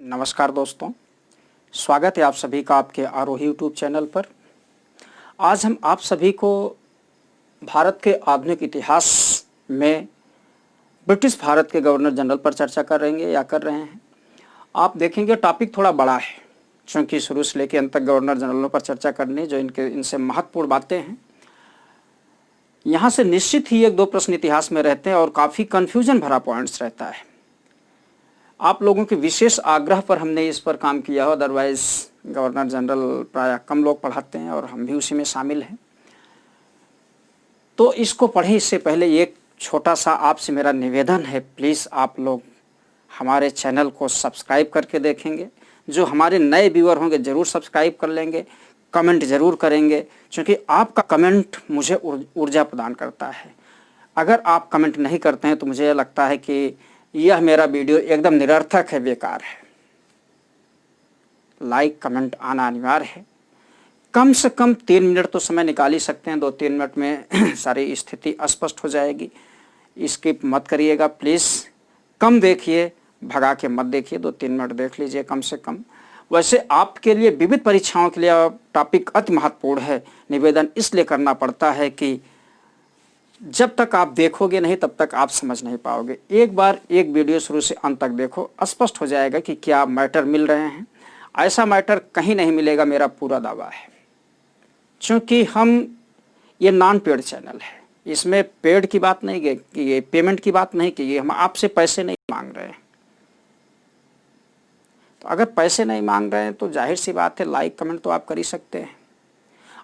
नमस्कार दोस्तों, स्वागत है आप सभी का आपके आरोही यूट्यूब चैनल पर। आज हम आप सभी को भारत के आधुनिक इतिहास में ब्रिटिश भारत के गवर्नर जनरल पर चर्चा कर रहे हैं। आप देखेंगे टॉपिक थोड़ा बड़ा है, क्योंकि शुरू से लेकर अंत तक गवर्नर जनरलों पर चर्चा करनी जो इनसे महत्वपूर्ण बातें हैं। यहाँ से निश्चित ही एक दो प्रश्न इतिहास में रहते हैं और काफ़ी कन्फ्यूजन भरा पॉइंट्स रहता है। आप लोगों के विशेष आग्रह पर हमने इस पर काम किया हो, अदरवाइज गवर्नर जनरल प्रायः कम लोग पढ़ाते हैं और हम भी उसी में शामिल हैं। तो इसको पढ़ें इससे पहले एक छोटा सा आपसे मेरा निवेदन है, प्लीज़ आप लोग हमारे चैनल को सब्सक्राइब करके देखेंगे। जो हमारे नए व्यूअर होंगे ज़रूर सब्सक्राइब कर लेंगे, कमेंट ज़रूर करेंगे, क्योंकि आपका कमेंट मुझे ऊर्जा प्रदान करता है। अगर आप कमेंट नहीं करते हैं तो मुझे लगता है कि यह मेरा वीडियो एकदम निरर्थक है, बेकार है। लाइक कमेंट आना अनिवार्य है। कम से कम 3 मिनट तो समय निकाल ही सकते हैं, 2-3 मिनट में सारी स्थिति स्पष्ट हो जाएगी। स्किप मत करिएगा प्लीज़। कम देखिए, भगा के मत देखिए, 2-3 मिनट देख लीजिए कम से कम। वैसे आपके लिए विविध परीक्षाओं के लिए टॉपिक अति महत्वपूर्ण है। निवेदन इसलिए करना पड़ता है कि जब तक आप देखोगे नहीं तब तक आप समझ नहीं पाओगे। एक बार एक वीडियो शुरू से अंत तक देखो, स्पष्ट हो जाएगा कि क्या मैटर मिल रहे हैं। ऐसा मैटर कहीं नहीं मिलेगा, मेरा पूरा दावा है। क्योंकि ये नॉन पेड चैनल है, इसमें पेड की बात नहीं है, कि ये पेमेंट की बात नहीं की, हम आपसे पैसे नहीं मांग रहे हैं। तो अगर पैसे नहीं मांग रहे हैं तो जाहिर सी बात है लाइक कमेंट तो आप कर ही सकते हैं।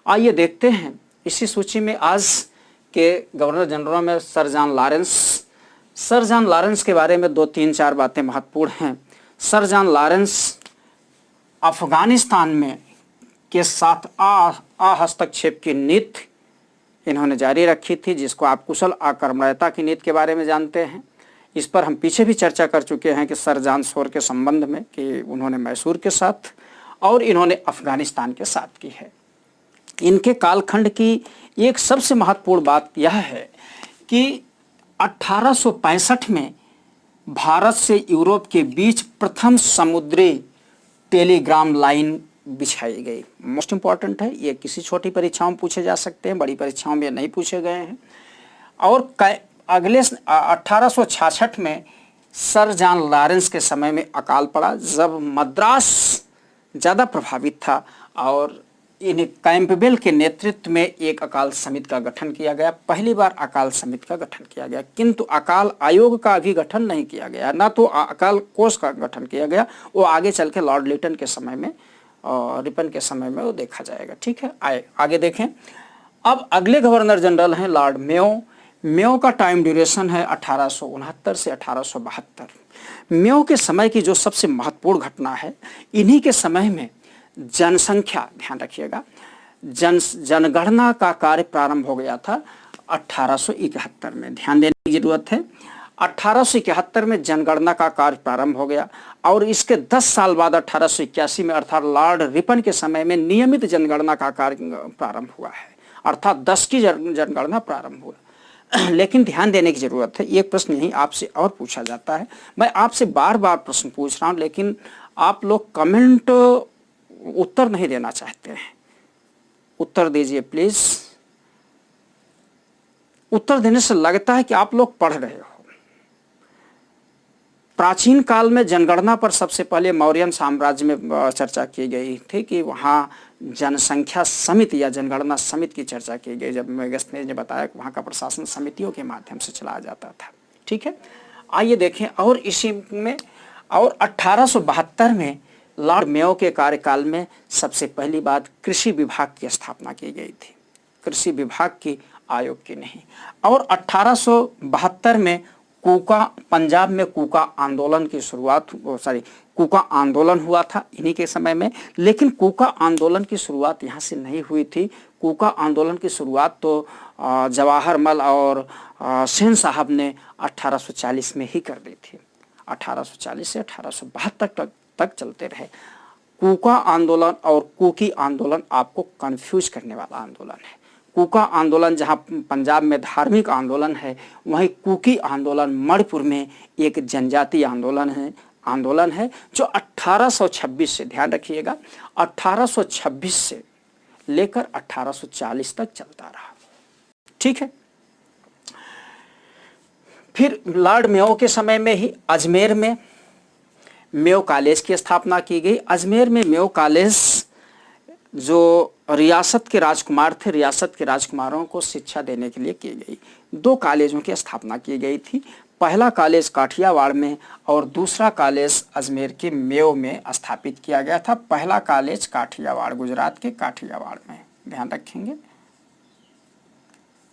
आइए देखते हैं इसी सूची में आज के गवर्नर जनरलों में सर जॉन लॉरेंस के बारे में 2-3-4 बातें महत्वपूर्ण हैं। सर जॉन लॉरेंस अफगानिस्तान में के साथ हस्तक्षेप की नीति इन्होंने जारी रखी थी, जिसको आप कुशल आक्रमणीयता की नीति के बारे में जानते हैं। इस पर हम पीछे भी चर्चा कर चुके हैं कि सर जॉन शोर के संबंध में, कि उन्होंने मैसूर के साथ और इन्होंने अफगानिस्तान के साथ की है। इनके कालखंड की एक सबसे महत्वपूर्ण बात यह है कि 1865 में भारत से यूरोप के बीच प्रथम समुद्री टेलीग्राम लाइन बिछाई गई। मोस्ट इम्पॉर्टेंट है, ये किसी छोटी परीक्षाओं में पूछे जा सकते हैं, बड़ी परीक्षाओं में नहीं पूछे गए हैं। और अगले 1866 में सर जॉन लॉरेंस के समय में अकाल पड़ा, जब मद्रास ज़्यादा प्रभावित था और इन्हें कैंपबेल के नेतृत्व में एक अकाल समिति का गठन किया गया। पहली बार अकाल समिति का गठन किया गया, किंतु अकाल आयोग का भी गठन नहीं किया गया, ना तो अकाल कोष का गठन किया गया। वो आगे चल के लॉर्ड लिटन के समय में और रिपन के समय में वो देखा जाएगा। ठीक है, आगे देखें। अब अगले गवर्नर जनरल हैं लॉर्ड मेयो का टाइम ड्यूरेशन है 1869 से 1872। मेयो के समय की जो सबसे महत्वपूर्ण घटना है, इन्हीं के समय में जनसंख्या, ध्यान रखिएगा, जनगणना का कार्य प्रारंभ हो गया था 1871 में। ध्यान देने की जरूरत है, 1871 में जनगणना का कार्य प्रारंभ हो गया और इसके 10 साल बाद 1881 में अर्थात लॉर्ड रिपन के समय में नियमित जनगणना का कार्य प्रारंभ हुआ है, अर्थात 10 की जनगणना प्रारंभ हुआ। लेकिन ध्यान देने की जरूरत है, एक प्रश्न यही आपसे और पूछा जाता है। मैं आपसे बार बार प्रश्न पूछ रहा हूँ, लेकिन आप लोग कमेंट उत्तर नहीं देना चाहते हैं। उत्तर दीजिए प्लीज। उत्तर देने से लगता है कि आप लोग पढ़ रहे हो। प्राचीन काल में जनगणना पर सबसे पहले मौर्यन साम्राज्य में चर्चा की गई थी कि वहाँ जनसंख्या समिति या जनगणना समिति की चर्चा की गई, जब मेगास्थनीज ने बताया कि वहाँ का प्रशासन समितियों के माध्यम से चलाया जाता था। ठीक है, आइए देखें। और इसी में और 1872 में लॉर्ड मेयो के कार्यकाल में सबसे पहली बात कृषि विभाग की स्थापना की गई थी, कृषि विभाग की, आयोग की नहीं। और 1872 में पंजाब में कूका आंदोलन की शुरुआत, कूका आंदोलन हुआ था इन्हीं के समय में। लेकिन कूका आंदोलन की शुरुआत यहाँ से नहीं हुई थी। कूका आंदोलन की शुरुआत तो जवाहरमल और सेन साहब ने 1840 में ही कर दी थी। 1840 से 1872 तक चलते रहे। कूका आंदोलन और कुकी आंदोलन आपको कंफ्यूज करने वाला आंदोलन है। कूका आंदोलन जहाँ पंजाब में धार्मिक आंदोलन है, वहीं कुकी आंदोलन मणिपुर में एक जनजातीय आंदोलन है। आंदोलन है जो 1826 से, ध्यान रखिएगा, 1826 से लेकर 1840 तक चलता रहा। ठीक है। फिर लॉर्ड मेयो के समय में ही अजमेर में मेयो कॉलेज की स्थापना की गई। अजमेर में मेयो कॉलेज जो रियासत के राजकुमार थे, रियासत के राजकुमारों को शिक्षा देने के लिए की गई। 2 कॉलेजों की स्थापना की गई थी। पहला कॉलेज काठियावाड़ में और दूसरा कॉलेज अजमेर के मेयो में स्थापित किया गया था। पहला कॉलेज काठियावाड़, गुजरात के काठियावाड़ में, ध्यान रखेंगे,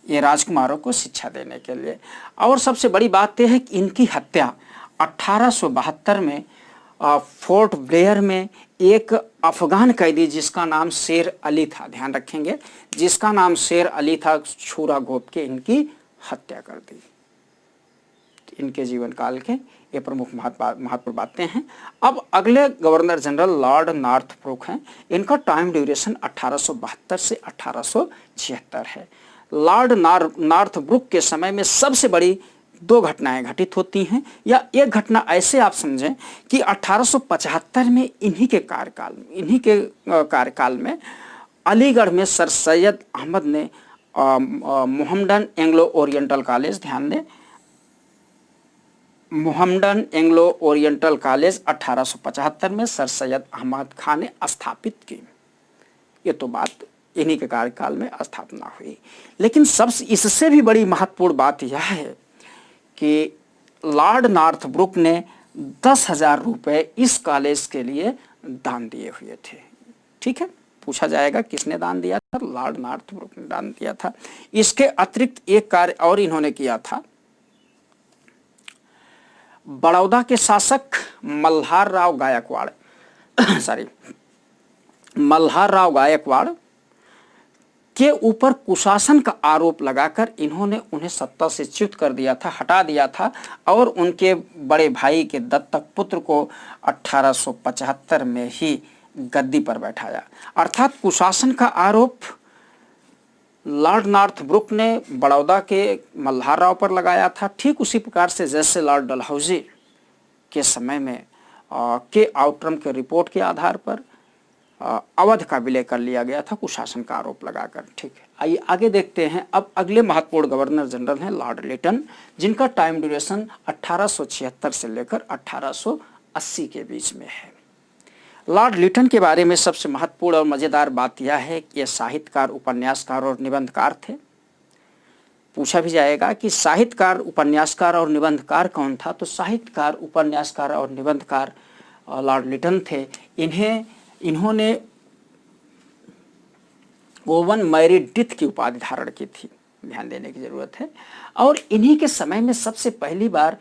ये राजकुमारों को शिक्षा देने के लिए। और सबसे बड़ी बात यह है कि इनकी हत्या 1872 में फोर्ट ब्लेयर में एक अफगान कैदी जिसका नाम शेर अली था, ध्यान रखेंगे, जिसका नाम शेर अली था, छुरा घोंप के इनकी हत्या कर दी। इनके जीवन काल के ये प्रमुख महत्वपूर्ण बातें हैं। अब अगले गवर्नर जनरल लॉर्ड नॉर्थब्रुक हैं। इनका टाइम ड्यूरेशन 1872 से 1876 है। लॉर्ड नॉर्थब्रुक के समय में सबसे बड़ी 2 घटनाएं घटित होती हैं, या एक घटना ऐसे आप समझें कि 1875 में इन्हीं के कार्यकाल में अलीगढ़ में सर सैयद अहमद ने मोहम्मडन एंग्लो ओरिएंटल कॉलेज, ध्यान दें, मोहम्मडन एंग्लो ओरिएंटल कॉलेज 1875 में सर सैयद अहमद खान ने स्थापित की। ये तो बात इन्हीं के कार्यकाल में स्थापना हुई। लेकिन सबसे इससे भी बड़ी महत्वपूर्ण बात यह है कि लॉर्ड नॉर्थब्रुक ने 10,000 रुपये इस कॉलेज के लिए दान दिए हुए थे। ठीक है, पूछा जाएगा किसने दान दिया था? लॉर्ड नॉर्थब्रुक ने दान दिया था। इसके अतिरिक्त एक कार्य और इन्होंने किया था। बड़ौदा के शासक मल्हार राव गायकवाड़ मल्हार राव गायकवाड़ के ऊपर कुशासन का आरोप लगाकर इन्होंने उन्हें सत्ता से च्युत कर दिया था, हटा दिया था, और उनके बड़े भाई के दत्तक पुत्र को 1875 में ही गद्दी पर बैठाया। अर्थात कुशासन का आरोप लॉर्ड नॉर्थब्रुक ने बड़ौदा के मल्हार राव पर लगाया था। ठीक उसी प्रकार से जैसे लॉर्ड डलहौजी के समय में के आउटरम के रिपोर्ट के आधार पर अवध का विलय कर लिया गया था कुशासन का आरोप लगाकर। ठीक है, आइए आगे देखते हैं। अब अगले महत्वपूर्ण गवर्नर जनरल हैं लॉर्ड लिटन, जिनका टाइम ड्यूरेशन 1876 से लेकर 1880 के बीच में है। लॉर्ड लिटन के बारे में सबसे महत्वपूर्ण और मज़ेदार बात यह है कि ये साहित्यकार, उपन्यासकार और निबंधकार थे। पूछा भी जाएगा कि साहित्यकार, उपन्यासकार और निबंधकार कौन था, तो साहित्यकार, उपन्यासकार और निबंधकार लॉर्ड लिटन थे। इन्होंने ओवन मेरिडिथ की उपाधि धारण की थी, ध्यान देने की जरूरत है। और इन्हीं के समय में सबसे पहली बार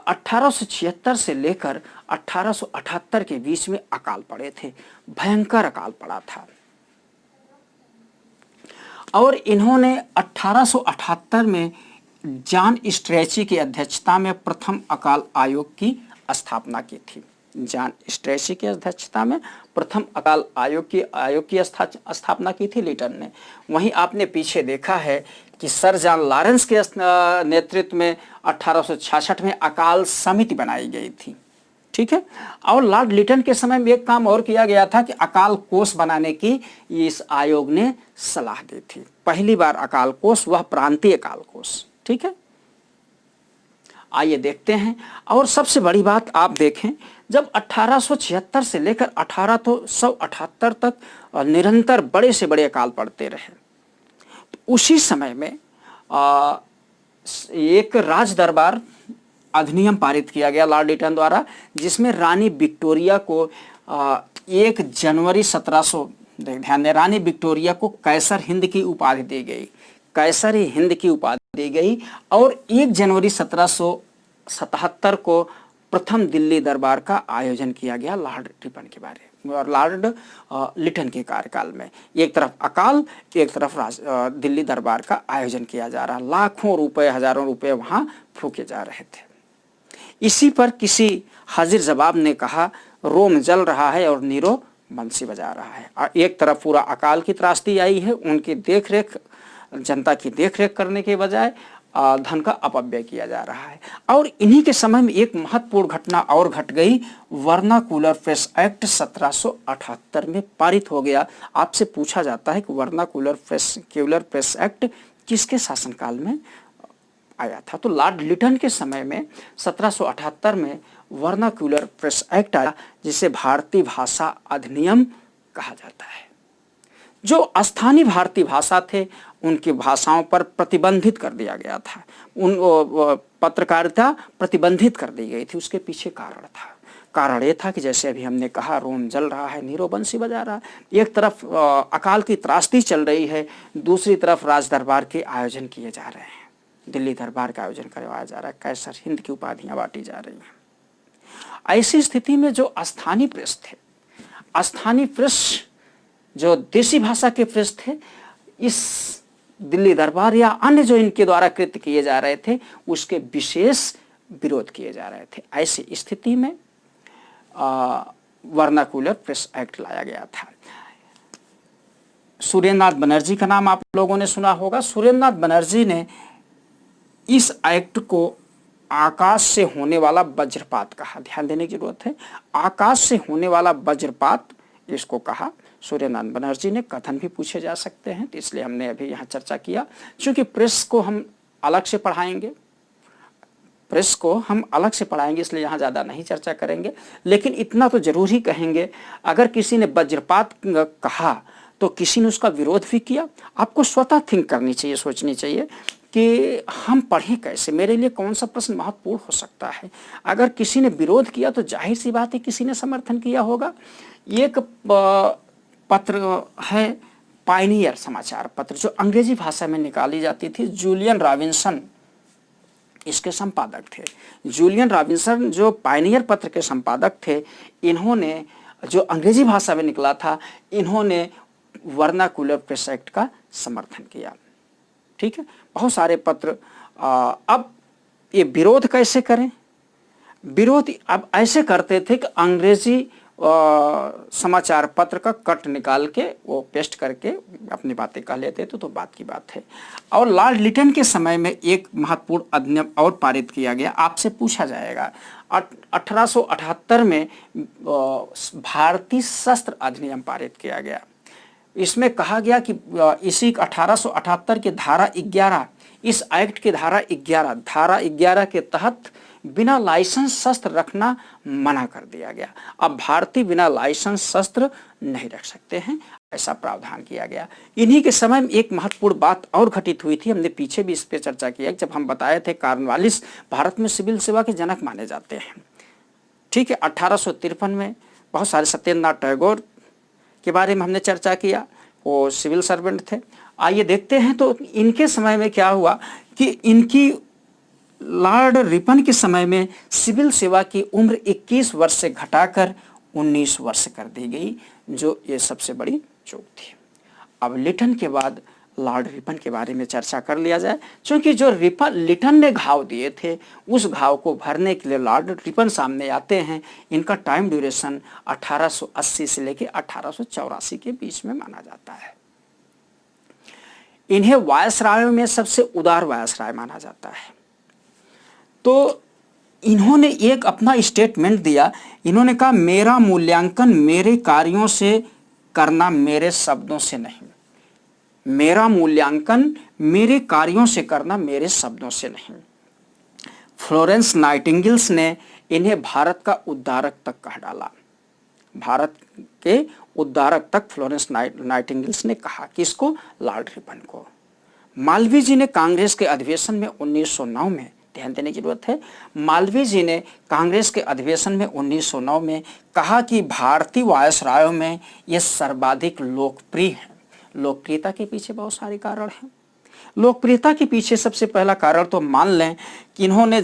1876 से लेकर 1878 के बीच में अकाल पड़े थे, भयंकर अकाल पड़ा था। और इन्होंने 1878 में जॉन स्ट्रेची की अध्यक्षता में प्रथम अकाल आयोग की स्थापना की थी। जॉन स्ट्रेची की अध्यक्षता में प्रथम अकाल आयोग की स्थापना की थी लिटन ने। वहीं आपने पीछे देखा है कि सर जॉन लॉरेंस के नेतृत्व में 1866 में अकाल समिति बनाई गई थी। ठीक है, और लॉर्ड लिटन के समय में एक काम और किया गया था कि अकाल कोष बनाने की इस आयोग ने सलाह दी थी। पहली बार अकाल कोष, वह प्रांतीय अकाल कोष। ठीक है, आइए देखते हैं। और सबसे बड़ी बात आप देखें, जब 1876 से लेकर 1878 तक निरंतर बड़े से बड़े अकाल पड़ते रहे, तो उसी समय में एक राज दरबार अधिनियम पारित किया गया लॉर्ड लिटन द्वारा, जिसमें रानी विक्टोरिया को 1 जनवरी 1700, ध्यान दें, रानी विक्टोरिया को कैसर हिंद की उपाधि दी गई, कैसर हिंद की उपाधि दी गई। और 1 जनवरी 1777 को प्रथम दिल्ली दरबार का आयोजन किया गया लॉर्ड लिटन के बारे में, और लॉर्ड लिटन के कार्यकाल में एक तरफ अकाल, एक तरफ दिल्ली दरबार का आयोजन किया जा रहा। लाखों रुपए, हजारों रुपए वहाँ फूके जा रहे थे। इसी पर किसी हाजिर जवाब ने कहा, रोम जल रहा है और नीरो बंसी बजा रहा है। एक तरफ पूरा अकाल की त्रासदी आई है, उनकी देखरेख, जनता की देखरेख करने के बजाय धन का अपव्यय किया जा रहा है। और इन्हीं के समय में एक महत्वपूर्ण घटना और घट गई, वर्नाकुलर प्रेस एक्ट 1778 में पारित हो गया। आपसे पूछा जाता है कि वर्नाकुलर प्रेस एक्ट किसके शासनकाल में आया था, तो लॉर्ड लिटन के समय में 1778 में वर्नाकुलर प्रेस एक्ट आया, जिसे भारतीय भाषा अधिनियम कहा जाता है। जो स्थानीय भारतीय भाषा थे उनकी भाषाओं पर प्रतिबंधित कर दिया गया था, उन पत्रकारिता प्रतिबंधित कर दी गई थी। उसके पीछे कारण ये था कि जैसे अभी हमने कहा, रोम जल रहा है, नीरो बंसी बजा रहा है। एक तरफ अकाल की त्रासदी चल रही है, दूसरी तरफ राज दरबार के आयोजन किए जा रहे हैं, दिल्ली दरबार का आयोजन करवाया जा रहा है, कैसर हिंद की उपाधियां बांटी जा रही हैं। ऐसी स्थिति में जो स्थानीय प्रेस थे, स्थानीय प्रेस जो देसी भाषा के प्रेस थे, इस दिल्ली दरबार या अन्य जो इनके द्वारा कृत्य किए जा रहे थे उसके विशेष विरोध किए जा रहे थे। ऐसी स्थिति में वर्नाकुलर प्रेस एक्ट लाया गया था। सुरेंद्रनाथ बनर्जी का नाम आप लोगों ने सुना होगा। सुरेंद्रनाथ बनर्जी ने इस एक्ट को आकाश से होने वाला वज्रपात कहा। ध्यान देने की जरूरत है, आकाश से होने वाला वज्रपात इसको कहा सुरेंद्रनाथ बनर्जी ने। कथन भी पूछे जा सकते हैं, तो इसलिए हमने अभी यहाँ चर्चा किया। क्योंकि प्रेस को हम अलग से पढ़ाएंगे, इसलिए यहाँ ज़्यादा नहीं चर्चा करेंगे। लेकिन इतना तो जरूर ही कहेंगे, अगर किसी ने वज्रपात कहा तो किसी ने उसका विरोध भी किया। आपको स्वतः थिंक करनी चाहिए, सोचनी चाहिए कि हम पढ़ें कैसे, मेरे लिए कौन सा प्रश्न महत्वपूर्ण हो सकता है। अगर किसी ने विरोध किया तो जाहिर सी बात है किसी ने समर्थन किया होगा। एक पत्र है पायनियर समाचार पत्र, जो अंग्रेजी भाषा में निकाली जाती थी। जूलियन रॉबिन्सन इसके संपादक थे। जूलियन रॉबिन्सन जो पायनियर पत्र के संपादक थे, इन्होंने जो अंग्रेजी भाषा में निकला था, इन्होंने वर्नाकुलर प्रेस एक्ट का समर्थन किया। ठीक है, बहुत सारे पत्र। अब ये विरोध कैसे करें? विरोध अब ऐसे करते थे कि अंग्रेजी समाचार पत्र का कट निकाल के वो पेस्ट करके अपनी बातें कह लेते थे, तो बात की बात है। और लॉर्ड लिटन के समय में एक महत्वपूर्ण अधिनियम और पारित किया गया। आपसे पूछा जाएगा 1878 में भारतीय शस्त्र अधिनियम पारित किया गया। इसमें कहा गया कि इसी 1878 की धारा 11, इस एक्ट की धारा 11 के तहत बिना लाइसेंस शस्त्र रखना मना कर दिया गया। अब भारतीय बिना लाइसेंस शस्त्र नहीं रख सकते हैं, ऐसा प्रावधान किया गया। इन्हीं के समय में एक महत्वपूर्ण बात और घटित हुई थी, हमने पीछे भी इस पर चर्चा की है, जब हम बताए थे कॉर्नवालिस भारत में सिविल सेवा के जनक माने जाते हैं। ठीक है, 1853 में बहुत सारे, सत्येंद्रनाथ टैगोर के बारे में हमने चर्चा किया, वो सिविल सर्वेंट थे। आइए देखते हैं तो इनके समय में क्या हुआ कि इनकी लॉर्ड रिपन के समय में सिविल सेवा की उम्र 21 वर्ष से घटाकर 19 वर्ष कर दी गई, जो ये सबसे बड़ी चूक थी। अब लिटन के बाद लॉर्ड रिपन के बारे में चर्चा कर लिया जाए, क्योंकि जो लिटन ने घाव दिए थे उस घाव को भरने के लिए लॉर्ड रिपन सामने आते हैं। इनका टाइम ड्यूरेशन 1880 से लेकर 1884 के बीच में माना जाता है। इन्हें वायसरायों में सबसे उदार वायसराय माना जाता है। तो इन्होंने एक अपना स्टेटमेंट दिया। इन्होंने कहा, मेरा मूल्यांकन मेरे कार्यों से करना, मेरे शब्दों से नहीं। मेरा मूल्यांकन मेरे कार्यों से करना, मेरे शब्दों से नहीं। फ्लोरेंस नाइटिंगेल्स ने इन्हें भारत का उद्धारक तक कह डाला। भारत के उद्धारक तक फ्लोरेंस नाइटिंगेल्स ने कहा। किसको? लॉर्ड रिपन को। मालवीय जी ने कांग्रेस के अधिवेशन में 1909 में, ध्यान देने की जरूरत है, मालवीय जी ने कांग्रेस के अधिवेशन में 1909 में कहा कि भारतीय वायसरायों में ये सर्वाधिक लोकप्रिय है। लोकप्रियता के पीछे बहुत सारे कारण हैं। लोकप्रियता के पीछे सबसे पहला कारण तो मान लें कि इन्होंने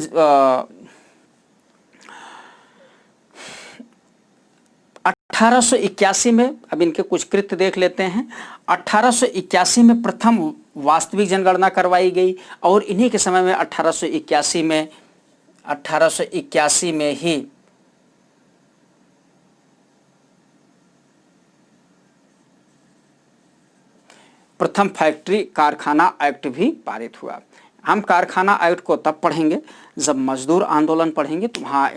1881 में, अब इनके कुछ कृत्य देख लेते हैं। 1881 में प्रथम वास्तविक जनगणना करवाई गई, और इन्हीं के समय में 1881 में ही प्रथम फैक्ट्री कारखाना एक्ट भी पारित हुआ। हम कारखाना एक्ट को तब पढ़ेंगे जब मजदूर आंदोलन पढ़ेंगे, तो वहाँ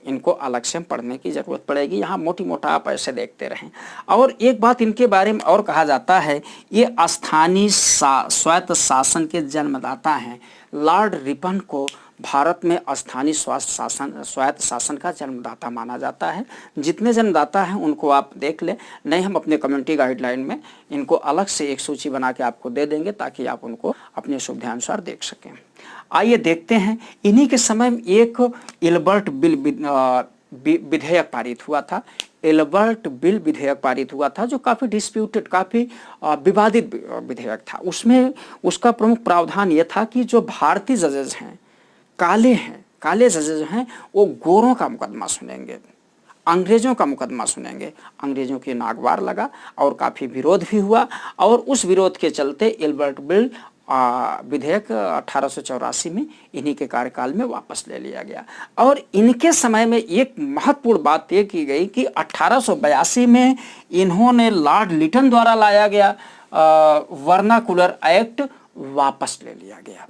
इनको अलग से पढ़ने की जरूरत पड़ेगी। यहाँ मोटी मोटा आप ऐसे देखते रहें। और एक बात इनके बारे में और कहा जाता है, ये स्थानीय स्वायत्त शासन के जन्मदाता हैं। लॉर्ड रिपन को भारत में स्थानीय स्वायत्त शासन का जन्मदाता माना जाता है। जितने जन्मदाता हैं उनको आप देख लें, नहीं हम अपने कम्युनिटी गाइडलाइन में इनको अलग से एक सूची बना के आपको दे देंगे ताकि आप उनको अपने सुविधानुसार देख सकें। आइए देखते हैं, इन्हीं के समय में एक एल्बर्ट बिल विधेयक पारित हुआ था। एल्बर्ट बिल विधेयक पारित हुआ था जो काफ़ी डिस्प्यूटेड, काफ़ी विवादित विधेयक था। उसमें उसका प्रमुख प्रावधान ये था कि जो भारतीय जजेज हैं, काले जजेज हैं, वो गोरों का मुकदमा सुनेंगे, अंग्रेजों का मुकदमा सुनेंगे। अंग्रेजों की नागवार लगा और काफ़ी विरोध भी हुआ, और उस विरोध के चलते एल्बर्ट बिल विधेयक 1884 में इन्हीं के कार्यकाल में वापस ले लिया गया। और इनके समय में एक महत्वपूर्ण बात यह की गई कि 1882 में इन्होंने लॉर्ड लिटन द्वारा लाया गया वर्नाकुलर एक्ट वापस ले लिया गया।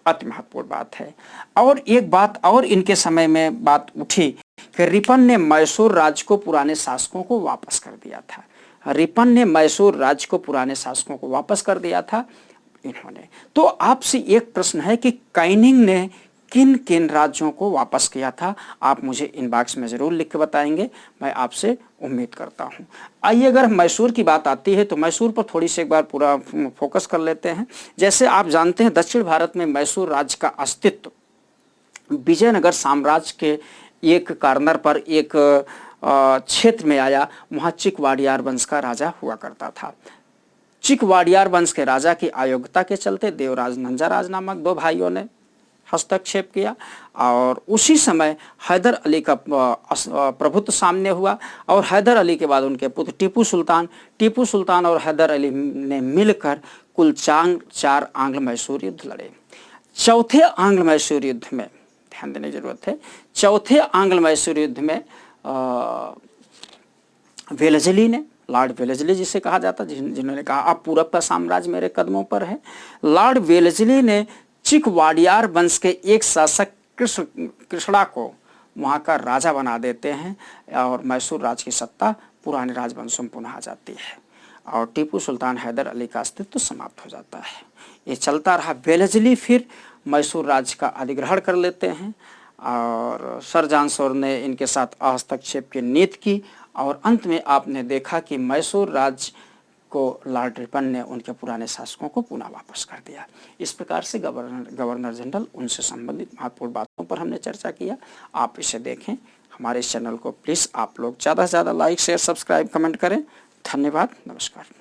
अति महत्वपूर्ण बात है। और एक बात और इनके समय में बात उठी कि रिपन ने मैसूर राज्य को पुराने शासकों को वापस कर दिया था। रिपन ने मैसूर राज्य को पुराने शासकों को वापस कर दिया था इन्होंने। तो आपसे एक प्रश्न है कि कैनिंग ने किन किन राज्यों को वापस किया था? आप मुझे इनबॉक्स में ज़रूर लिख के बताएंगे, मैं आपसे उम्मीद करता हूं। आइए, अगर मैसूर की बात आती है तो मैसूर पर थोड़ी सी एक बार पूरा फोकस कर लेते हैं। जैसे आप जानते हैं, दक्षिण भारत में मैसूर राज्य का अस्तित्व विजयनगर साम्राज्य के एक कॉर्नर पर एक क्षेत्र में आया। वहाँ चिकवाडियार वंश का राजा हुआ करता था। चिकवाडियार वंश के राजा की अयोग्यता के चलते देवराज नंजाराज नामक दो भाइयों ने हस्तक्षेप किया, और उसी समय हैदर अली का प्रभुत्व सामने हुआ। और हैदर अली के बाद उनके पुत्र टीपू सुल्तान और हैदर अली ने मिलकर कुल 4 आंग्ल मैसूर युद्ध लड़े। चौथे आंग्ल मैसूर युद्ध में ध्यान देने की जरूरत है, चौथे आंग्ल मैसूर युद्ध में वेलेस्ली ने, लॉर्ड वेलेस्ली जिसे कहा जाता, जिन्होंने कहा अब पूरब का साम्राज्य मेरे कदमों पर है, लॉर्ड वेलेस्ली ने चिकवाडियार वंश के एक शासक कृष्णा को वहाँ का राजा बना देते हैं, और मैसूर राज्य की सत्ता पुराने राजवंशों में पुनः आ जाती है, और टीपू सुल्तान हैदर अली का अस्तित्व समाप्त हो जाता है। ये चलता रहा। वेलेस्ली फिर मैसूर राज्य का अधिग्रहण कर लेते हैं, और सर जॉन शोर ने इनके साथ हस्तक्षेप की नीति की, और अंत में आपने देखा कि मैसूर राज्य को लॉर्ड रिपन ने उनके पुराने शासकों को पुनः वापस कर दिया। इस प्रकार से गवर्नर जनरल, उनसे संबंधित महत्वपूर्ण बातों पर हमने चर्चा किया। आप इसे देखें। हमारे इस चैनल को प्लीज़ आप लोग ज़्यादा से ज़्यादा लाइक, शेयर, सब्सक्राइब, कमेंट करें। धन्यवाद। नमस्कार।